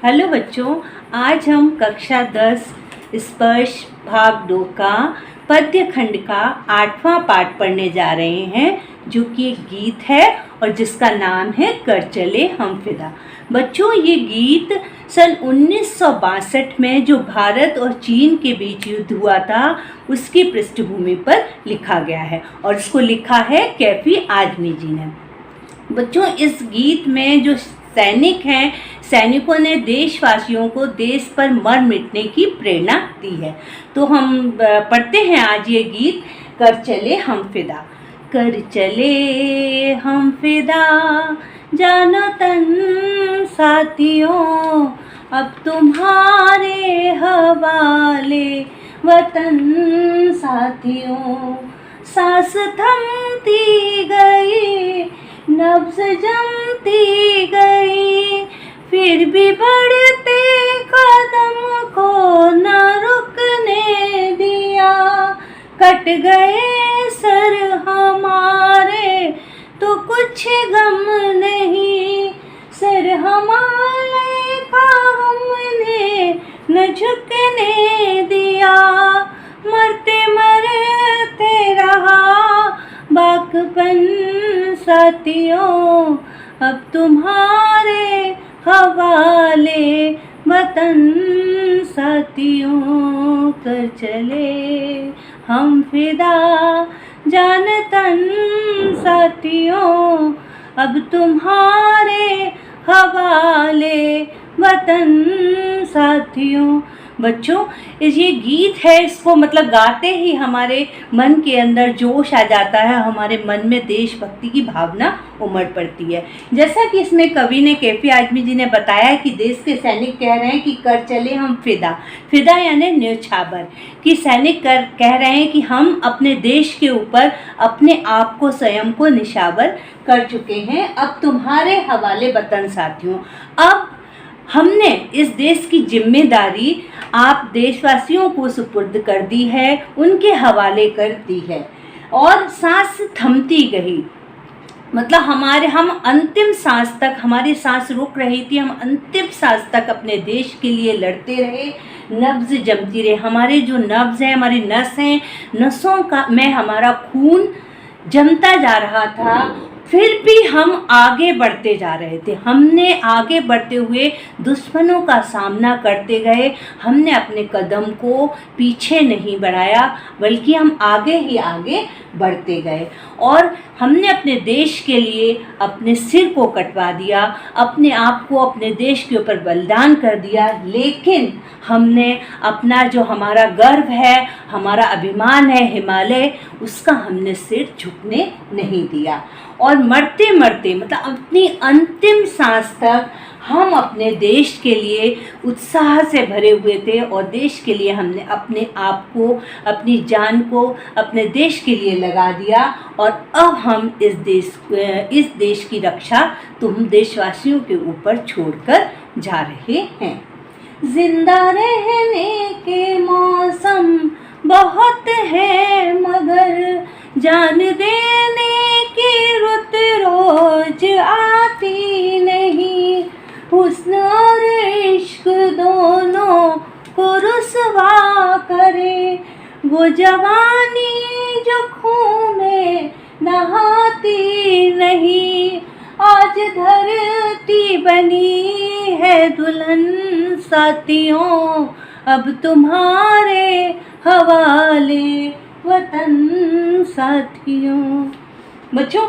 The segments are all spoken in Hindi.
हेलो बच्चों, आज हम कक्षा 10 स्पर्श भाग 2 का पद्य खंड का 8वां पाठ पढ़ने जा रहे हैं, जो कि एक गीत है और जिसका नाम है कर चले हम फिदा। बच्चों, ये गीत सन 1962 में जो भारत और चीन के बीच युद्ध हुआ था उसकी पृष्ठभूमि पर लिखा गया है और इसको लिखा है कैफी आजमी जी ने। बच्चों, इस गीत में जो सैनिक हैं, सैनिकों ने देशवासियों को देश पर मर मिटने की प्रेरणा दी है। तो हम पढ़ते हैं आज ये गीत, कर चले हम फिदा। कर चले हम फिदा जानो तन साथियों, अब तुम्हारे हवाले वतन साथियों। सांस थमती गई, नब्ज़ जमती गई, फिर भी बढ़ते कदम को न रुकने दिया। कट गए सर हमारे तो कुछ गम नहीं, सिर हमारे का हमने न झुकने दिया। मरते मरते रहा बाकपन साथियों, अब तुम्हारे हवाले वतन साथियों। कर चले हम फिदा जान तन साथियों, अब तुम्हारे हवाले वतन साथियों। बच्चों, ये गीत है, इसको मतलब गाते ही हमारे मन के अंदर जोश आ जाता है, हमारे मन में देशभक्ति की भावना उमड़ पड़ती है। जैसा कि इसमें कवि ने, कैफी आजमी जी ने बताया कि देश के सैनिक कह रहे हैं कि कर चले हम फिदा। फिदा यानी न्यौछावर, कि सैनिक कह रहे हैं कि हम अपने देश के ऊपर अपने आप को, स्वयं को निशावर कर चुके हैं। अब तुम्हारे हवाले वतन साथियों, अब हमने इस देश की जिम्मेदारी आप देशवासियों को सुपुर्द कर दी है, उनके हवाले कर दी है। और सांस थमती गई, मतलब हम अंतिम सांस तक, हमारी सांस रुक रही थी, हम अंतिम सांस तक अपने देश के लिए लड़ते रहे। नब्ज़ जमती रहे, हमारे जो नब्ज़ हैं, हमारी नस हैं, नसों का में हमारा खून जमता जा रहा था, फिर भी हम आगे बढ़ते जा रहे थे। हमने आगे बढ़ते हुए दुश्मनों का सामना करते गए, हमने अपने कदम को पीछे नहीं बढ़ाया, बल्कि हम आगे ही आगे बढ़ते गए। और हमने अपने देश के लिए अपने सिर को कटवा दिया, अपने आप को अपने देश के ऊपर बलिदान कर दिया, लेकिन हमने अपना जो हमारा गर्व है, हमारा अभिमान है हिमालय, उसका हमने सिर झुकने नहीं दिया। और मरते मरते, मतलब अपनी अंतिम सांस तक हम अपने देश के लिए उत्साह से भरे हुए थे और देश के लिए हमने अपने आप को, अपनी जान को अपने देश के लिए लगा दिया। और अब हम इस देश की रक्षा तुम देशवासियों के ऊपर छोड़कर जा रहे हैं। जिंदा रहने के मौसम बहुत है, मगर जान देने की रुत रोज आती नहीं। हुस्न और इश्क दोनों को रुसवा करे, वो जवानी जो खून में नहाती नहीं। आज धरती बनी है दुल्हन साथियों, अब तुम्हारे हवाले वतन साथियों। बच्चों,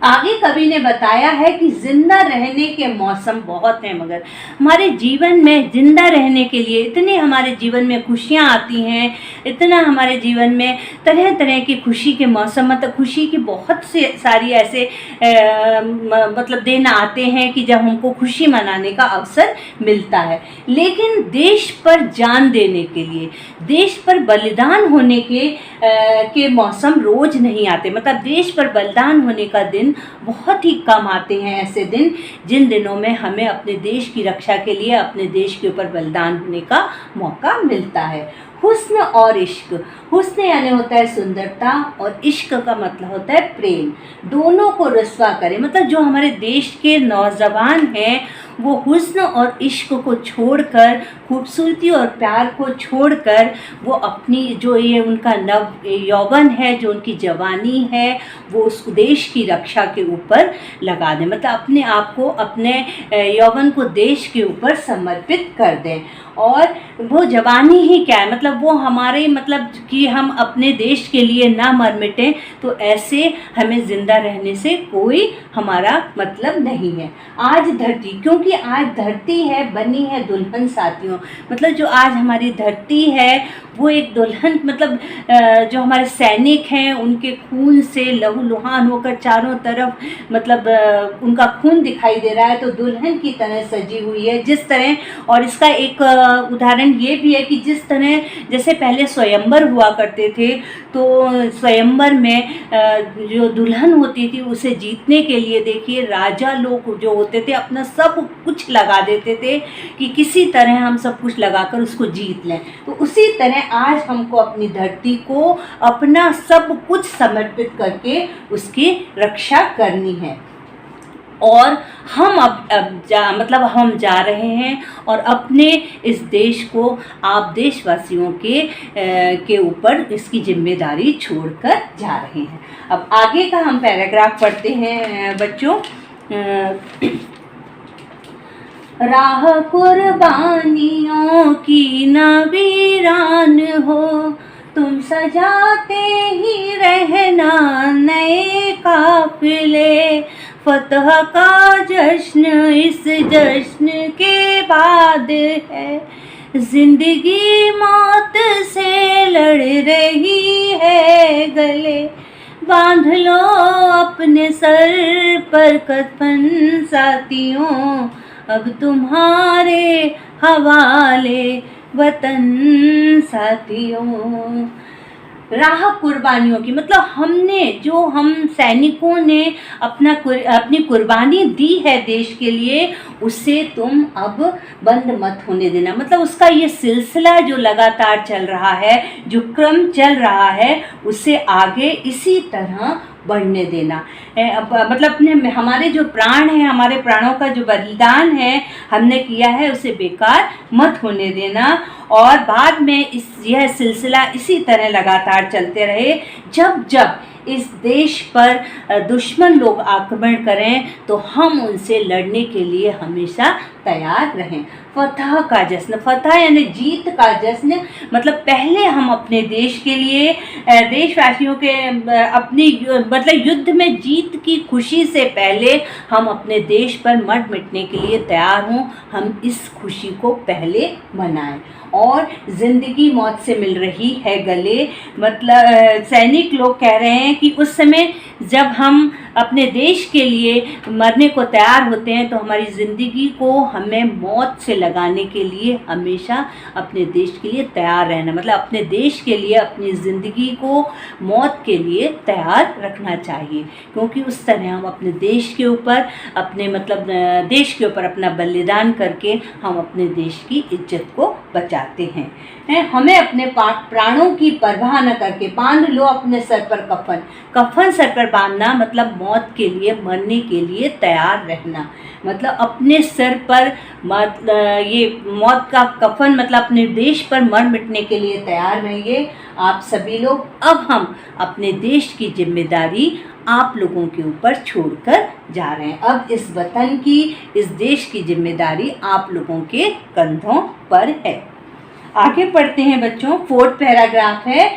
आगे कवि ने बताया है कि जिंदा रहने के मौसम बहुत हैं, मगर हमारे जीवन में जिंदा रहने के लिए इतने हमारे जीवन में खुशियाँ आती हैं, इतना हमारे जीवन में तरह तरह की खुशी के मौसम, मतलब खुशी की बहुत से सारी ऐसे मतलब दिन आते हैं कि जब हमको खुशी मनाने का अवसर मिलता है। लेकिन देश पर जान देने के लिए, देश पर बलिदान होने के मौसम रोज नहीं आते, मतलब देश पर बलिदान होने का दिन बहुत ही कम आते हैं। ऐसे दिन जिन दिनों में हमें अपने देश की रक्षा के लिए अपने देश के ऊपर बलिदान होने का मौका मिलता है। हुस्न और इश्क, हुस्न यानी होता है सुंदरता और इश्क का मतलब होता है प्रेम। दोनों को रस्वा करें, मतलब जो हमारे देश के नौजवान हैं वो हुस्न और इश्क को छोड़कर, खूबसूरती और प्यार को छोड़कर वो अपनी जो ये उनका नव यौवन है, जो उनकी जवानी है, वो उस देश की रक्षा के ऊपर लगा दें। मतलब अपने आप को, अपने यौवन को देश के ऊपर समर्पित कर दें। और वो जवानी ही क्या है, मतलब वो हमारे, मतलब कि हम अपने देश के लिए ना मर मिटें, तो ऐसे हमें ज़िंदा रहने से कोई हमारा मतलब नहीं है। आज धरती, क्योंकि आज धरती है बनी है दुल्हन साथियों, मतलब जो आज हमारी धरती है वो एक दुल्हन, मतलब जो हमारे सैनिक हैं उनके खून से लहूलुहान होकर चारों तरफ, मतलब उनका खून दिखाई दे रहा है, तो दुल्हन की तरह सजी हुई है। जिस तरह, और इसका एक उदाहरण ये भी है कि जिस तरह जैसे पहले स्वयंवर हुआ करते थे, तो स्वयंवर में जो दुल्हन होती थी उसे जीतने के लिए देखिए राजा लोग जो होते थे अपना सब कुछ लगा देते थे कि किसी तरह हम सब कुछ लगाकर उसको जीत लें। तो उसी तरह आज हमको अपनी धरती को अपना सब कुछ समर्पित करके उसकी रक्षा करनी है। और हम मतलब हम जा रहे हैं और अपने इस देश को आप देशवासियों के ऊपर इसकी जिम्मेदारी छोड़कर जा रहे हैं। अब आगे का हम पैराग्राफ पढ़ते हैं बच्चों। राह कुर्बानियों की न वीरान हो, तुम सजाते ही रहना नए काफिले, फतह का जश्न इस जश्न के बाद है, जिंदगी मौत से लड़ रही है गले, बांध लो अपने सर पर कफन साथियों, अब तुम्हारे हवाले वतन साथियों। राह कुर्बानियों की, मतलब हमने जो, हम सैनिकों ने अपनी कुर्बानी दी है देश के लिए, उससे तुम अब बंद मत होने देना। मतलब उसका ये सिलसिला जो लगातार चल रहा है, जो क्रम चल रहा है, उससे आगे इसी तरह बढ़ने देना। मतलब अपने हमारे जो प्राण हैं, हमारे प्राणों का जो बलिदान है हमने किया है, उसे बेकार मत होने देना। और बाद में यह सिलसिला इसी तरह लगातार चलते रहे, जब जब इस देश पर दुश्मन लोग आक्रमण करें तो हम उनसे लड़ने के लिए हमेशा तैयार रहें। फतह का जश्न, फतह यानी जीत का जश्न, मतलब पहले हम अपने देश के लिए, देशवासियों के अपनी मतलब युद्ध में जीत की खुशी से पहले हम अपने देश पर मर मिटने के लिए तैयार हों। हम इस खुशी को पहले मनाएं। और ज़िंदगी मौत से मिल रही है गले, मतलब सैनिक लोग कह रहे हैं कि उस समय जब हम अपने देश के लिए मरने को तैयार होते हैं तो हमारी ज़िंदगी को हमें मौत से लगाने के लिए हमेशा अपने देश के लिए तैयार रहना, मतलब अपने देश के लिए अपनी ज़िंदगी को मौत के लिए तैयार रखना चाहिए, क्योंकि उस तरह हम अपने देश के ऊपर, अपने मतलब देश के ऊपर अपना बलिदान करके हम अपने देश की इज्जत को बचाते हैं। हमें अपने प्राणों की परवाह न करके बांध लो अपने सर पर कफन। कफन सर पर बांधना मतलब मौत के लिए, मरने के लिए तैयार रहना, मतलब अपने सर पर ये मौत का कफन, मतलब अपने देश पर मर मिटने के लिए तैयार रहिए आप सभी लोग। अब हम अपने देश की जिम्मेदारी आप लोगों के ऊपर छोड़कर जा रहे हैं। अब इस वतन की, इस देश की जिम्मेदारी आप लोगों के कंधों पर है। आगे पढ़ते हैं बच्चों। 4th पैराग्राफ है,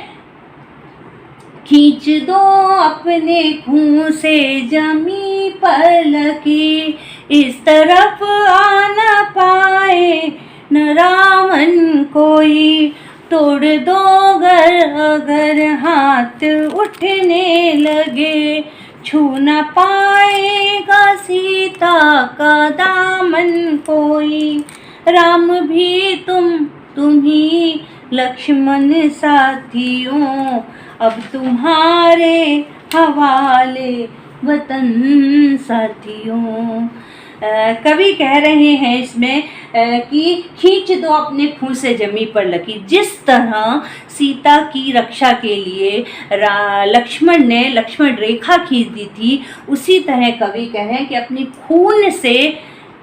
खींच दो अपने खून से जमी पर लकीर, इस तरफ आ न पाए न रावण कोई, तोड़ दो अगर हाथ उठने लगे, छू न पाएगा सीता का दामन कोई, राम भी तुम ही लक्ष्मण साथियों, अब तुम्हारे हवाले वतन साथियों। कवि कह रहे हैं इसमें कि खींच दो अपने खून से जमी पर लकीर। जिस तरह सीता की रक्षा के लिए लक्ष्मण ने लक्ष्मण रेखा खींच दी थी, उसी तरह कवि कह रहे हैं कि अपनी खून से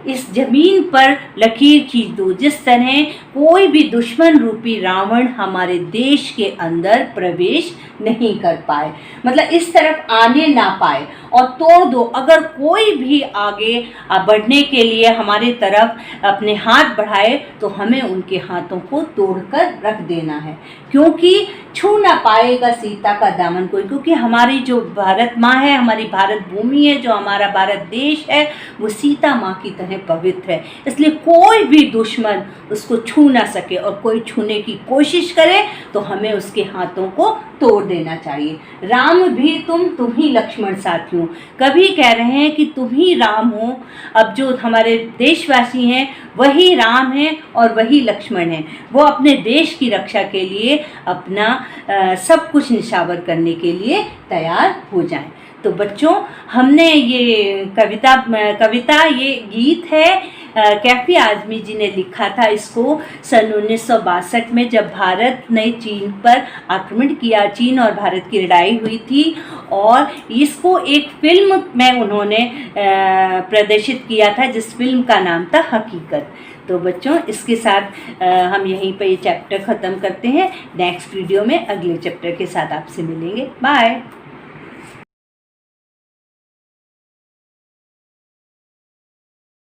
इस जमीन पर लकीर खींच दूँ, जिस तरह कोई भी दुश्मन रूपी रावण हमारे देश के अंदर प्रवेश नहीं कर पाए, मतलब इस तरफ आने ना पाए, और तोड़ दो। अगर कोई भी आगे बढ़ने के लिए हमारे तरफ अपने हाथ बढ़ाए तो हमें उनके हाथों को तोड़कर रख देना है, क्योंकि छू ना पाएगा सीता का दामन कोई, क्योंकि हमारी जो भारत माँ है, हमारी भारत भूमि है, जो हमारा भारत देश है, वो सीता माँ की तरह पवित्र है। इसलिए कोई भी दुश्मन उसको छू ना सके, और कोई छूने की कोशिश करे तो हमें उसके हाथों को तोड़ देना चाहिए। राम भी तुम ही लक्ष्मण साथियों, कभी कह रहे हैं कि तुम ही राम हो। अब जो हमारे देशवासी हैं वही राम हैं और वही लक्ष्मण हैं। वो अपने देश की रक्षा के लिए अपना सब कुछ निछावर करने के लिए तैयार हो जाएं। तो बच्चों, हमने ये कविता ये गीत है कैफी आज़मी जी ने लिखा था इसको सन 1962 में, जब भारत ने चीन पर आक्रमण किया, चीन और भारत की लड़ाई हुई थी, और इसको एक फिल्म में उन्होंने प्रदर्शित किया था, जिस फिल्म का नाम था हकीकत। तो बच्चों, इसके साथ हम यहीं पर ये चैप्टर ख़त्म करते हैं। नेक्स्ट वीडियो में अगले चैप्टर के साथ आपसे मिलेंगे। बाय।